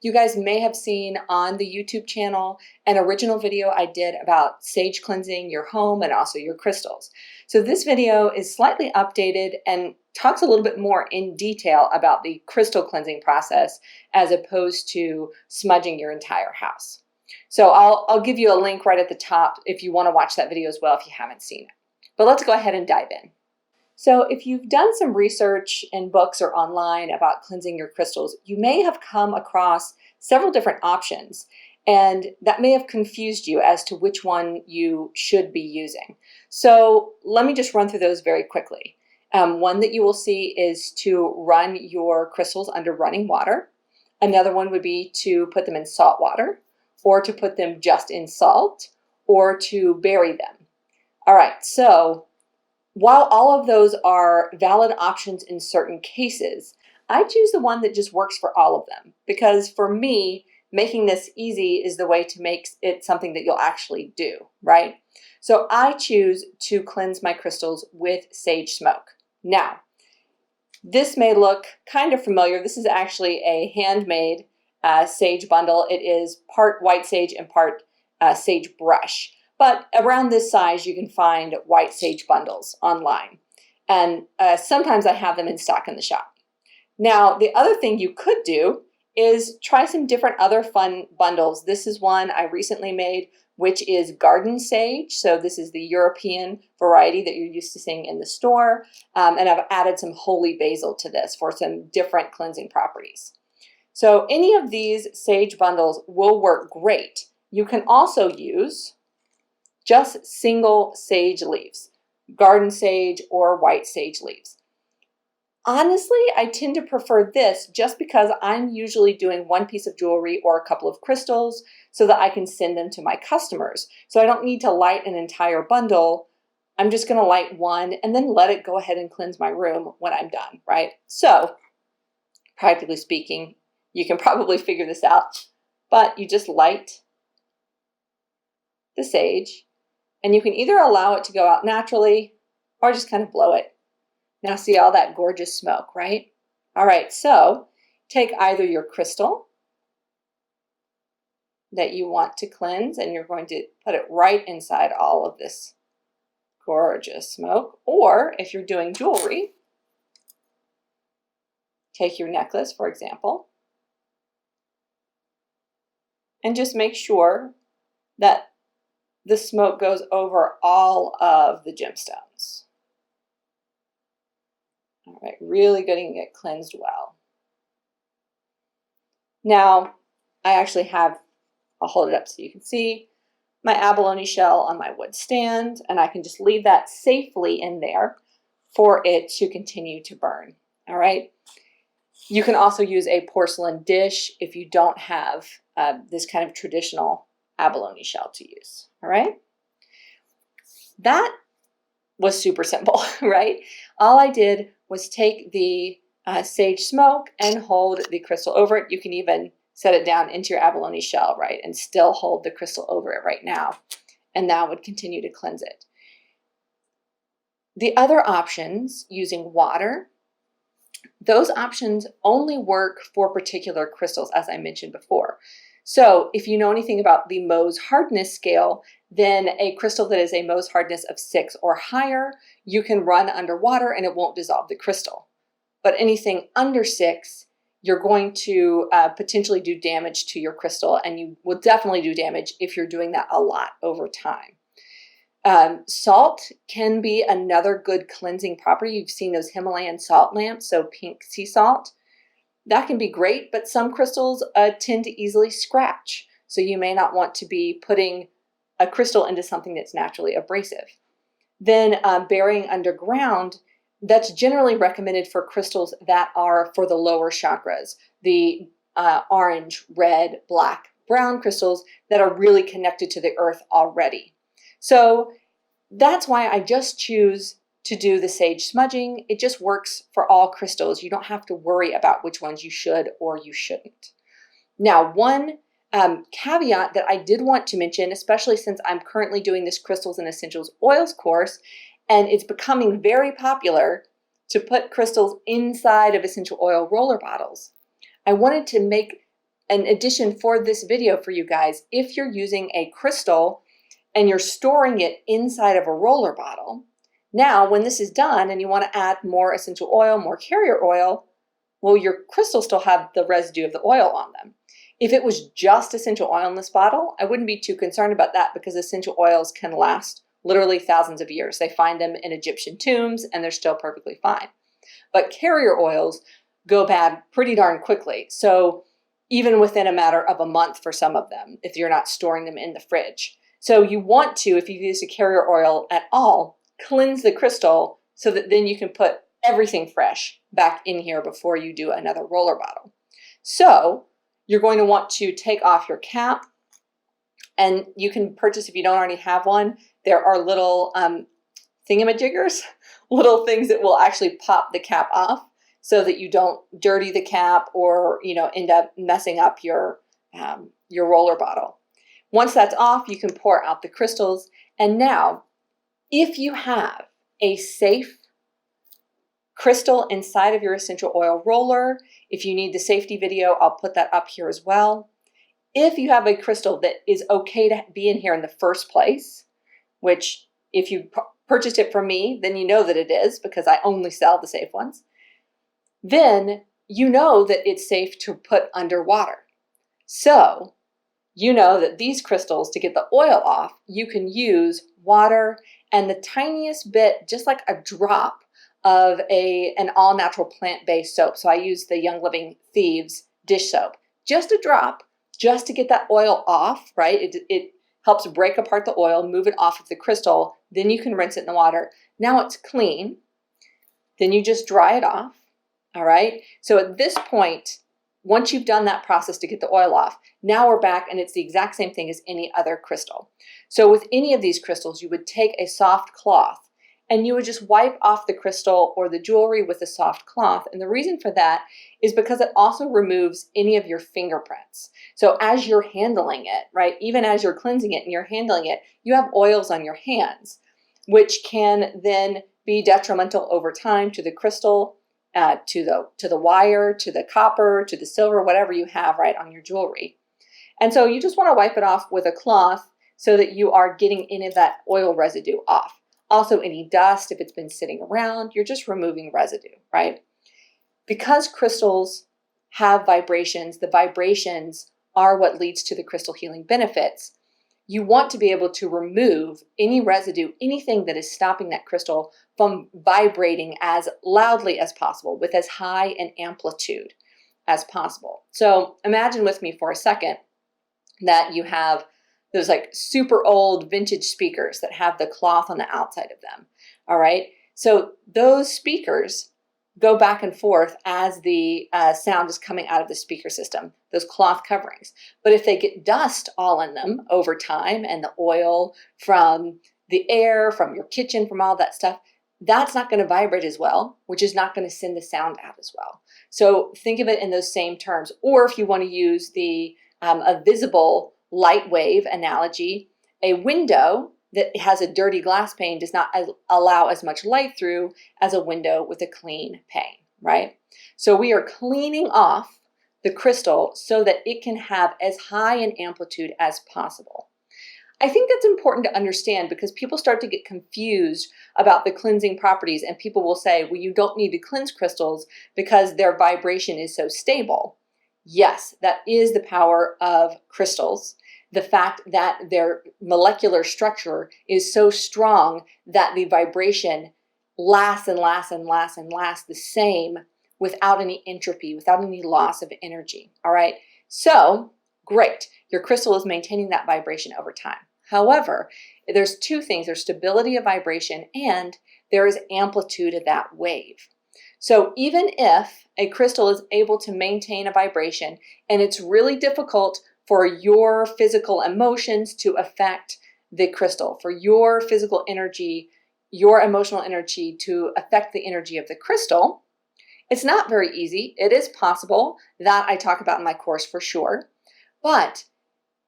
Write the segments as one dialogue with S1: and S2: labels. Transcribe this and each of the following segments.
S1: You guys may have seen on the YouTube channel an original video I did about sage cleansing your home and also your crystals. So this video is slightly updated and talks a little bit more in detail about the crystal cleansing process as opposed to smudging your entire house. So I'll give you a link right at the top if you want to watch that video as well if you haven't seen it. But let's go ahead and dive in. So if you've done some research in books or online about cleansing your crystals, you may have come across several different options, and that may have confused you as to which one you should be using. So let me just run through those very quickly. One that you will see is to run your crystals under running water. Another one would be to put them in salt water, or to put them just in salt, or to bury them. All right, so while all of those are valid options in certain cases, I choose the one that just works for all of them, because for me, making this easy is the way to make it something that you'll actually do, right? So I choose to cleanse my crystals with sage smoke. Now, this may look kind of familiar. This is actually a handmade sage bundle. It is part white sage and part sage brush. But around this size, you can find white sage bundles online. And sometimes I have them in stock in the shop. Now, the other thing you could do is try some different other fun bundles. This is one I recently made, which is garden sage. So this is the European variety that you're used to seeing in the store. And I've added some holy basil to this for some different cleansing properties. So any of these sage bundles will work great. You can also use just single sage leaves, garden sage or white sage leaves. Honestly, I tend to prefer this just because I'm usually doing one piece of jewelry or a couple of crystals so that I can send them to my customers. So I don't need to light an entire bundle. I'm just going to light one and then let it go ahead and cleanse my room when I'm done, right? So practically speaking, you can probably figure this out, but you just light the sage. And you can either allow it to go out naturally or just kind of blow it. Now see all that gorgeous smoke, right? All right, so take either your crystal that you want to cleanse and you're going to put it right inside all of this gorgeous smoke. Or if you're doing jewelry, take your necklace, for example, and just make sure that the smoke goes over all of the gemstones. All right, really getting it cleansed well. Now, I actually have, I'll hold it up so you can see, my abalone shell on my wood stand, and I can just leave that safely in there for it to continue to burn. All right. You can also use a porcelain dish if you don't have this kind of traditional abalone shell to use. All right. That was super simple, right? All I did was take the sage smoke and hold the crystal over it. You can even set it down into your abalone shell, right? And still hold the crystal over it right now. And that would continue to cleanse it. The other options, using water, those options only work for particular crystals, as I mentioned before. So if you know anything about the Mohs hardness scale, then a crystal that is a Mohs hardness of 6 or higher, you can run underwater and it won't dissolve the crystal. But anything under 6, you're going to potentially do damage to your crystal, and you will definitely do damage if you're doing that a lot over time. Salt can be another good cleansing property. You've seen those Himalayan salt lamps, so pink sea salt. That can be great, but some crystals tend to easily scratch. So you may not want to be putting a crystal into something that's naturally abrasive. Then burying underground, that's generally recommended for crystals that are for the lower chakras, the orange, red, black, brown crystals that are really connected to the earth already. So that's why I just choose to do the sage smudging. It just works for all crystals. You don't have to worry about which ones you should or you shouldn't. Now, one caveat that I did want to mention, especially since I'm currently doing this Crystals and Essentials Oils course, and it's becoming very popular to put crystals inside of essential oil roller bottles. I wanted to make an addition for this video for you guys, if you're using a crystal and you're storing it inside of a roller bottle, now when this is done and you want to add more essential oil, more carrier oil, well, your crystals still have the residue of the oil on them. If it was just essential oil in this bottle, I wouldn't be too concerned about that because essential oils can last literally thousands of years. They find them in Egyptian tombs and they're still perfectly fine. But carrier oils go bad pretty darn quickly. So even within a matter of a month for some of them, if you're not storing them in the fridge. So you want to, if you've used a carrier oil at all, cleanse the crystal so that then you can put everything fresh back in here before you do another roller bottle. So you're going to want to take off your cap, and you can purchase, if you don't already have one, there are little thingamajiggers, little things that will actually pop the cap off so that you don't dirty the cap or end up messing up your roller bottle. Once that's off, you can pour out the crystals. And now, if you have a safe crystal inside of your essential oil roller, if you need the safety video, I'll put that up here as well. If you have a crystal that is okay to be in here in the first place, which if you purchased it from me, then you know that it is because I only sell the safe ones, then you know that it's safe to put underwater. So you know that these crystals, to get the oil off, you can use water and the tiniest bit, just like a drop of an all-natural plant-based soap. So I use the Young Living Thieves dish soap. Just a drop, just to get that oil off, right? It helps break apart the oil, move it off of the crystal. Then you can rinse it in the water. Now it's clean. Then you just dry it off, all right? So at this point, once you've done that process to get the oil off, now we're back and it's the exact same thing as any other crystal. So with any of these crystals, you would take a soft cloth and you would just wipe off the crystal or the jewelry with a soft cloth. And the reason for that is because it also removes any of your fingerprints. So as you're handling it, right, even as you're cleansing it and you're handling it, you have oils on your hands, which can then be detrimental over time to the crystal, to the wire, to the copper, to the silver, whatever you have right on your jewelry. And so you just want to wipe it off with a cloth so that you are getting any of that oil residue off. Also, any dust, if it's been sitting around, you're just removing residue, right? Because crystals have vibrations, the vibrations are what leads to the crystal healing benefits. You want to be able to remove any residue, anything that is stopping that crystal from vibrating as loudly as possible, with as high an amplitude as possible. So imagine with me for a second that you have those like super old vintage speakers that have the cloth on the outside of them. All right. So those speakers go back and forth as the sound is coming out of the speaker system, those cloth coverings. But if they get dust all in them over time and the oil from the air, from your kitchen, from all that stuff, that's not going to vibrate as well, which is not going to send the sound out as well. So think of it in those same terms. Or if you want to use a visible light wave analogy, a window that has a dirty glass pane does not allow as much light through as a window with a clean pane, right? So we are cleaning off the crystal so that it can have as high an amplitude as possible. I think that's important to understand because people start to get confused about the cleansing properties, and people will say, well, you don't need to cleanse crystals because their vibration is so stable. Yes, that is the power of crystals. The fact that their molecular structure is so strong that the vibration lasts and lasts and lasts and lasts the same without any entropy, without any loss of energy. All right, so great. Your crystal is maintaining that vibration over time. However, there's two things. There's stability of vibration and there is amplitude of that wave. So even if a crystal is able to maintain a vibration and it's really difficult for your physical emotions to affect the crystal, for your physical energy, your emotional energy to affect the energy of the crystal, it's not very easy. It is possible. That I talk about in my course for sure. But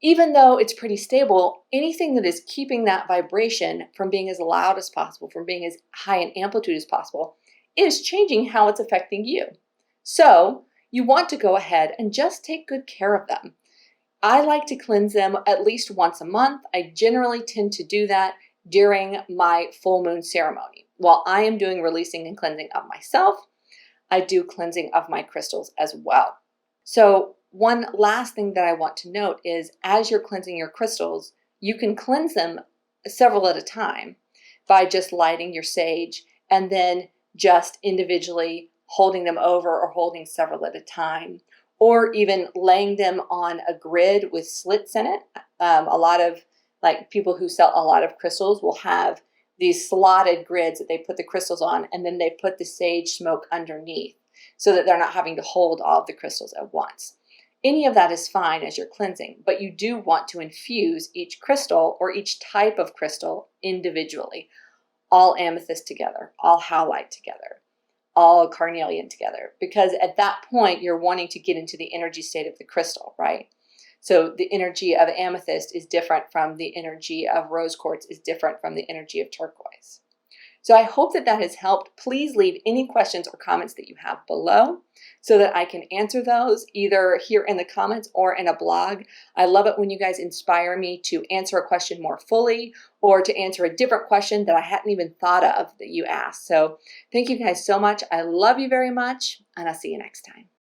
S1: even though it's pretty stable, anything that is keeping that vibration from being as loud as possible, from being as high an amplitude as possible, is changing how it's affecting you. So you want to go ahead and just take good care of them. I like to cleanse them at least once a month. I generally tend to do that during my full moon ceremony. While I am doing releasing and cleansing of myself, I do cleansing of my crystals as well. So one last thing that I want to note is as you're cleansing your crystals, you can cleanse them several at a time by just lighting your sage and then just individually holding them over or holding several at a time, or even laying them on a grid with slits in it. A lot of people who sell a lot of crystals will have these slotted grids that they put the crystals on, and then they put the sage smoke underneath so that they're not having to hold all of the crystals at once. Any of that is fine as you're cleansing, but you do want to infuse each crystal or each type of crystal individually, all amethyst together, all howlite together, all carnelian together, because at that point you're wanting to get into the energy state of the crystal, right? So the energy of amethyst is different from the energy of rose quartz, is different from the energy of turquoise. So I hope that that has helped. Please leave any questions or comments that you have below so that I can answer those either here in the comments or in a blog. I love it when you guys inspire me to answer a question more fully or to answer a different question that I hadn't even thought of that you asked. So thank you guys so much. I love you very much, and I'll see you next time.